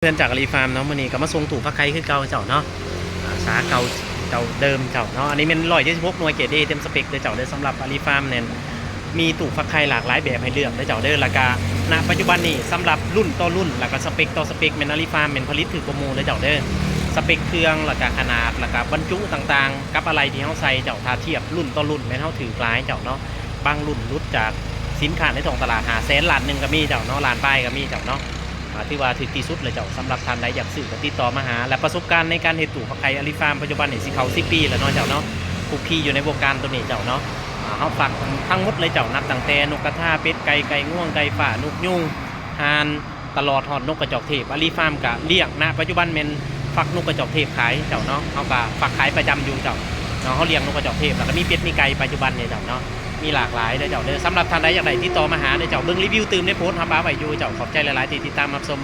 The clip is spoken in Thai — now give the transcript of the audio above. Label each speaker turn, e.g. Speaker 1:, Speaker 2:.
Speaker 1: เพื่อนจากอารีฟาร์มเนาะมื้อนี้ก็มาส่งตู่พักไข่คือเก่าเจ้าเนาะสาเก่าเจ้าเดิมเจ้าเนาะอันนี้เป็น176หน่วยเกรด A เต็มสเปคเด้อเจ้าเด้อสำหรับอารีฟาร์มเนี่ยมีตู่ฟักไข่หลากหลายแบบให้เลือกเด้อเจ้าเด้อแล้วก็ณปัจจุบันนี้สำหรับรุ่นต่อรุ่นแล้วก็สเปคต่อสเปคเป็นอารีฟาร์มเป็นผลิตถือประมูลเด้อเจ้าเด้อสเปคเครื่องแล้วก็ขนาดแล้วก็บรรจุต่างๆกับอะไรที่เฮาใส่เจ้าถ้าเทียบรุ่นต่อรุ่นแม่นเฮาถือหลายเจ้าเนาะบางรุ่นรุดจากสินค้าในท้องตลาด500,000ล้านหนึงก็มีเจ้าเนาะล้านปลายก็มีเจ้าเนาะ ที่ว่าถือที่สุดเลยเจ้าสำหรับท่านใดอยากซื้อก็ติดต่อมาหาและประสบการณ์ในการเฮ็ดตู่ฟักไข่อารีฟาร์มปัจจุบันนี่สิเขา10 ปีแล้วเนาะเจ้าเนาะคุกคีอยู่ในวงการตัวนี้เจ้าเนาะเฮาฝากทั้งหมดเลยเจ้านับตั้งแต่นกกระทาเป็ดไก่ไก่ง่วงไก่ป่านกยุงห่านตลอดฮอดนกกระจอกเทพอารีฟาร์มก็เลี้ยงณปัจจุบันเป็นฟักนกกระจอกเทพขายเจ้าเนาะเฮาก็ฟักขายประจำอยู่เจ้าเนาะเฮาเลี้ยงนกกระจอกเทพแล้วก็มีเป็ดมีไก่ปัจจุบันเนี่ยเจ้าเนาะมีหลากหลายเด้อเจ้าเด้อสำหรับท่านใดอยากได้ติดต่อมาหาเด้อเจ้าเบิ่งรีวิวตื่มได้โพสต์หาป้าไว้อยู่เจ้าขอบใจหลายๆที่ติดตามรับชม